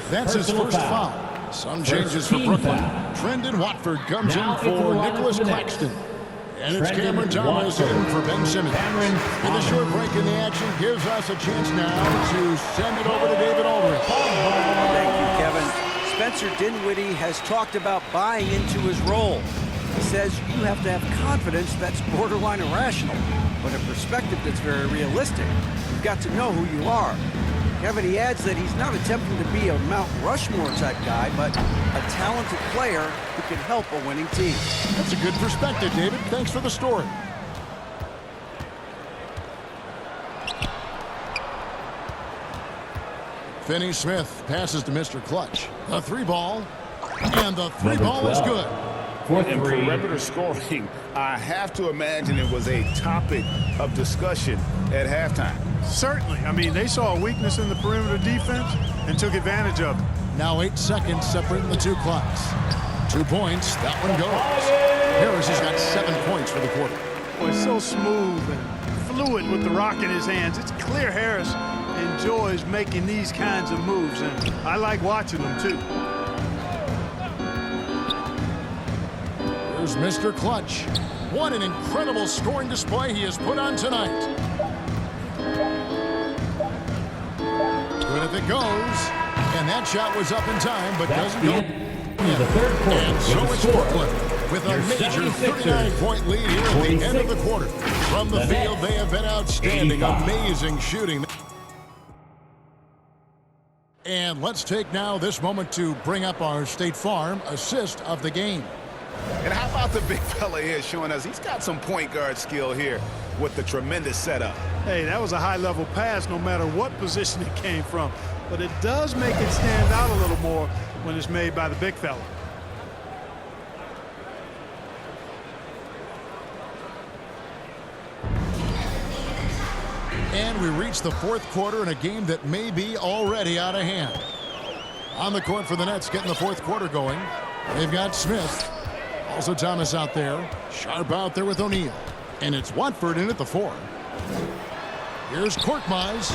That's his first foul. Some changes for Brooklyn. Trendon Watford comes in for Nicholas Claxton. And it's Cameron Thomas in for Ben Simmons. And the short break in the action gives us a chance now to send it over to David Aldridge. Thank you, Kevin. Spencer Dinwiddie has talked about buying into his role. He says you have to have confidence that's borderline irrational, but a perspective that's very realistic. You've got to know who you are. Kevin, he adds that he's not attempting to be a Mount Rushmore type guy, but a talented player who can help a winning team. That's a good perspective, David. Thanks for the story. Finney-Smith passes to Mr. Clutch. The three ball, and the three ball is good. In perimeter scoring, I have to imagine it was a topic of discussion at halftime. Certainly. I mean, they saw a weakness in the perimeter defense and took advantage of it. Now 8 seconds separating the two clocks. 2 points. That one goes. Harris has got 7 points for the quarter. Boy, so smooth and fluid with the rock in his hands. It's clear Harris enjoys making these kinds of moves, and I like watching them, too. Here's Mr. Clutch. What an incredible scoring display he has put on tonight. Good if it goes. And that shot was up in time, but doesn't go. The third quarter. And so it's Brooklyn with a major 39-point lead here at the end of the quarter. From the field, they have been outstanding. Amazing shooting. And let's take now this moment to bring up our State Farm assist of the game. And how about the big fella here showing us he's got some point guard skill here with the tremendous setup. Hey, that was a high-level pass no matter what position it came from. But it does make it stand out a little more when it's made by the big fella. And we reach the fourth quarter in a game that may be already out of hand. On the court for the Nets, getting the fourth quarter going. They've got Smith. Also Thomas out there. Sharp out there with O'Neal. And it's Watford in at the 4. Here's Korkmaz.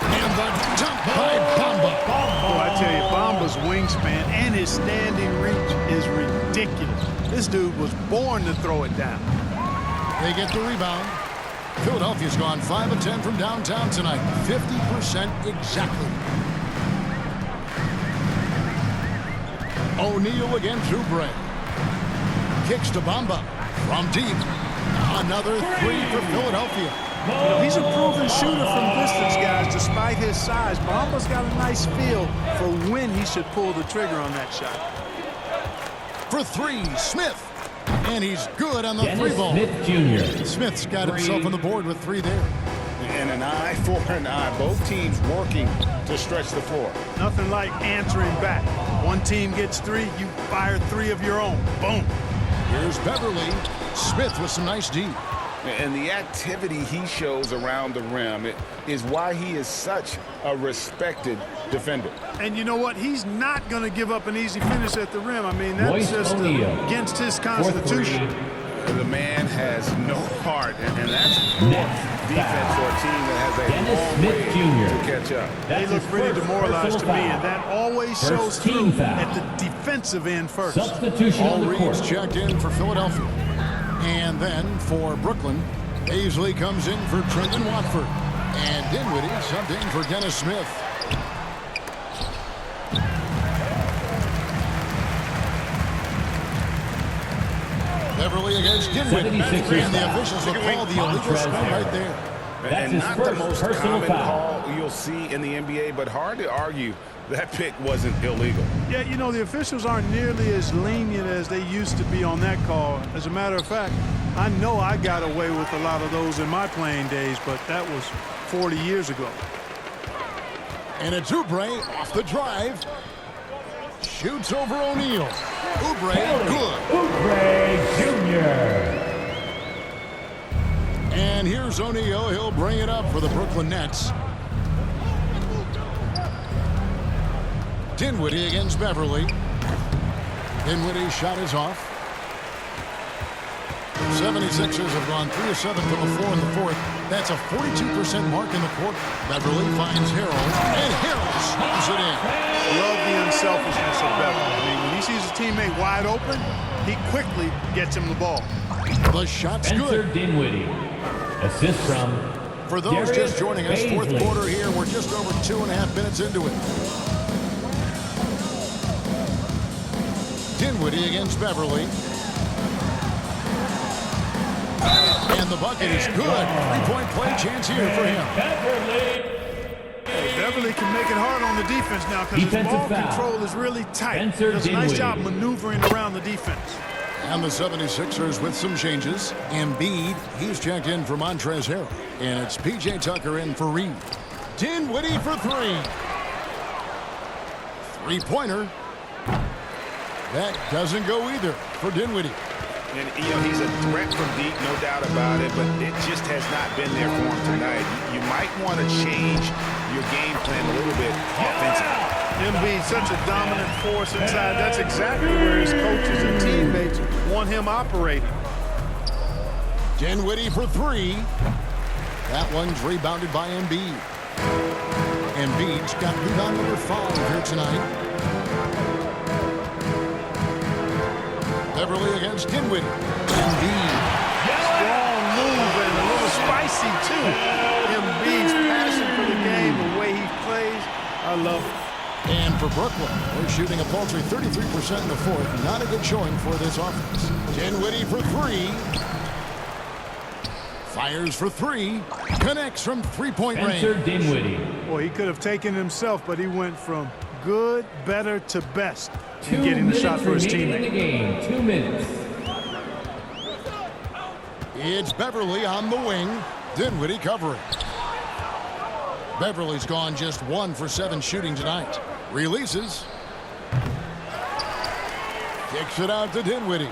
And the jump by Bamba. Oh, I tell you, Bamba's wingspan and his standing reach is ridiculous. This dude was born to throw it down. They get the rebound. Philadelphia's gone 5 of 10 from downtown tonight. 50% exactly. O'Neal against Oubre. Kicks to Bamba from deep. Another 3 for Philadelphia. You know, he's a proven shooter from distance, guys, despite his size. Bamba's got a nice feel for when he should pull the trigger on that shot. For 3, Smith. And he's good on the 3 ball. Smith Jr. Smith's got himself on the board with 3 there. And an eye for an eye. Both teams working to stretch the floor. Nothing like answering back. One team gets 3, you fire 3 of your own. Boom. Here's Beverly. Smith with some nice D. And the activity he shows around the rim is why he is such a respected defender. And you know what? He's not going to give up an easy finish at the rim. I mean, that's just against his constitution. The man has no heart, and that's poor defense for a team that has a long way to catch up. They look pretty demoralized to me, and that always shows through at the defensive end first. Substitution All on the court. reads checked in for Philadelphia. And then for Brooklyn, Paisley comes in for Trendon Watford. And Dinwiddie subbed in for Dennis Smith. Beverly against Dinwiddie. And the officials will call the illegal spin right there. And not the most common call you'll see in the NBA, but hard to argue that pick wasn't illegal. Yeah, you know, the officials aren't nearly as lenient as they used to be on that call. As a matter of fact, I know I got away with a lot of those in my playing days, but that was 40 years ago. And it's Oubre off the drive. Shoots over O'Neal. Oubre, good. Oubre Jr. And here's O'Neal. He'll bring it up for the Brooklyn Nets. Dinwiddie against Beverly. Dinwiddie's shot is off. 76ers have gone 3 of 7 from the floor in the fourth. That's a 42% mark in the quarter. Beverly finds Harrell, and Harris wide open, he quickly gets him the ball. The shot's Spencer good. Dinwiddie. Assist from For those Darius just joining us, fourth Bazley. quarter here. We're just over 2.5 minutes into it. Dinwiddie against Beverly. And the bucket is good. Three-point play chance here for him. Beverly can make it hard on the defense now because his Defensive ball foul. control is really tight. Spencer Does a nice Dinwiddie. job maneuvering around the defense. And the 76ers with some changes. Embiid, he's checked in for Montrezl Harrell. And it's P.J. Tucker in for Reed. Dinwiddie for three. Three-pointer. That doesn't go either for Dinwiddie. And, you know, he's a threat from deep, no doubt about it, but it just has not been there for him tonight. You might want to change your game plan a little bit offensively. Embiid, such a dominant force inside. That's exactly where his coaches and teammates want him operating. Dinwiddie for three. That one's rebounded by Embiid. Embiid's got rebound number 5 here tonight. Beverly against Dinwiddie. Embiid. Strong move and a little spicy, too. Embiid's passion for the game, the way he plays, I love it. And for Brooklyn, we're shooting a paltry 33% in the fourth. Not a good showing for this offense. Dinwiddie for three. Fires for three. Connects from three-point Spencer range. Dinwiddie. Boy, he could have taken himself, but he went from good, better to best in 2 getting the minutes shot for his remaining in the teammate. game. 2 minutes. It's Beverly on the wing. Dinwiddie covering. Beverly's gone just 1 for 7 shooting tonight. Releases. Kicks it out to Dinwiddie.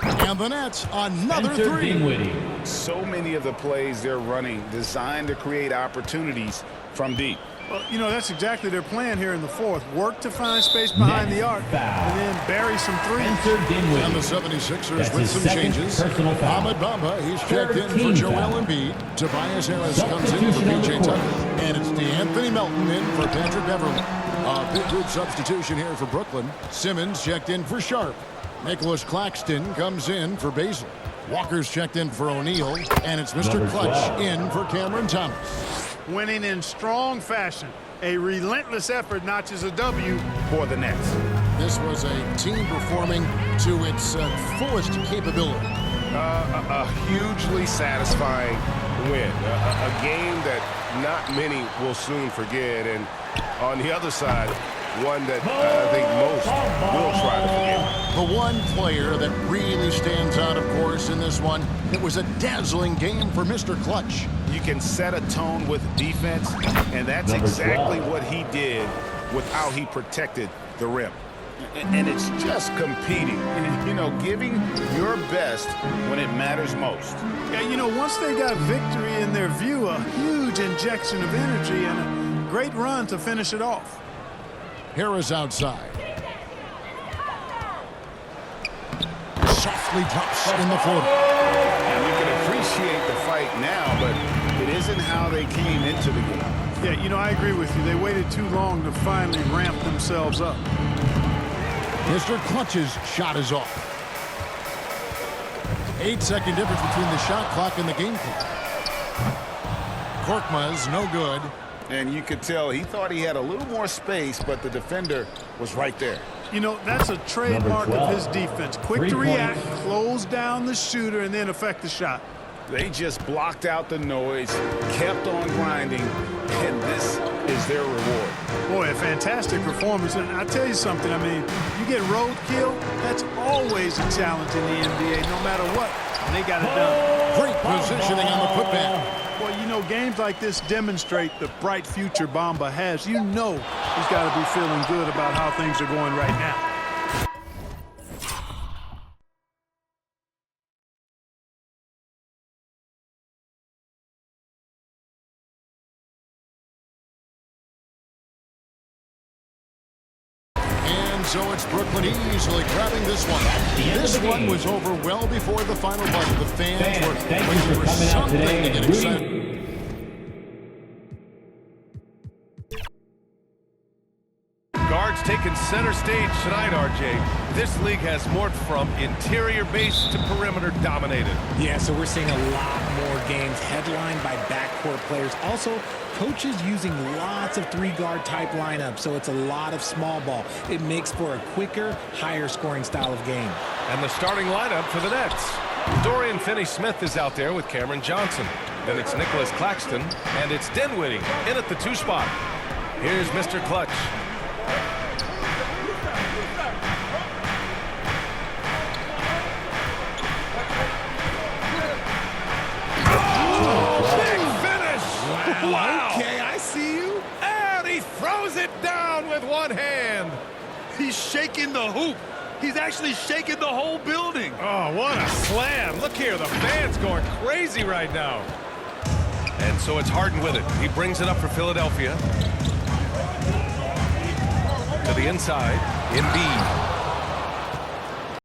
And the Nets, another Spencer three. Dinwiddie. So many of the plays they're running designed to create opportunities from deep. Well, you know, that's exactly their plan here in the fourth. Work to find space behind Next the arc foul. and then bury some threes. Spencer Dinwiddie. And the 76ers That's with his some second changes. personal foul. Ahmed Bamba, he's checked in for 13 Joel foul. Embiid. Tobias Harris comes in for Substitution on P.J. the court. Tucker. And it's DeAnthony Melton in for Patrick Beverly. A big group substitution here for Brooklyn. Simmons checked in for Sharp. Nicholas Claxton comes in for Bazley. Walker's checked in for O'Neal. And it's Mr. Number Clutch 12. in for Cameron Thomas. Winning in strong fashion. A relentless effort notches a W. For the Nets. This was a team performing to its fullest capability. A hugely satisfying win. A game that not many will soon forget. And on the other side, one that I think most will try to forget. The one player that really stands out, of course, in this one, it was a dazzling game for Mr. Clutch. You can set a tone with defense, and that's Number exactly 12. what he did with how he protected the rim. And it's just competing, you know, giving your best when it matters most. Yeah, you know, once they got victory in their view, a huge injection of energy and a great run to finish it off. Harris outside. Softly drops in the floor. And you can appreciate the fight now, but it isn't how they came into the game. Yeah, you know, I agree with you. They waited too long to finally ramp themselves up. Mr. Clutch's shot is off. 8-second difference between the shot clock and the game clock. Korkmaz, no good. And you could tell he thought he had a little more space, but the defender was right there. You know, that's a trademark Number of 12. his defense. Quick 3 to react, points. close down the shooter, and then affect the shot. They just blocked out the noise, kept on grinding, and this is their reward. Boy, a fantastic performance. And I tell you something, I mean, you get roadkill, that's always a challenge in the NBA, no matter what. And they got it done. Great positioning on the putback. Well, you know, games like this demonstrate the bright future Bamba has. You know he's got to be feeling good about how things are going right now. And so it's Brooklyn easily grabbing this one. the end This of the one game. was over well before the final buzzer. The fans Fans, were thank you waiting for coming out something today to and get rooting. excited. Guard What's taken center stage tonight, RJ, this league has morphed from interior base to perimeter dominated. Yeah, so we're seeing a lot more games headlined by backcourt players. Also, coaches using lots of three-guard type lineups, so it's a lot of small ball. It makes for a quicker, higher-scoring style of game. And the starting lineup for the Nets. Dorian Finney-Smith is out there with Cameron Johnson. Then it's Nicholas Claxton, and it's Dinwiddie in at the 2 spot. Here's Mr. Clutch. Big finish! Wow! Okay, I see you. And he throws it down with one hand. He's shaking the hoop. He's actually shaking the whole building. Oh, what a slam. Look here, the fans going crazy right now. And so it's Harden with it. He brings it up for Philadelphia. To the inside, Embiid.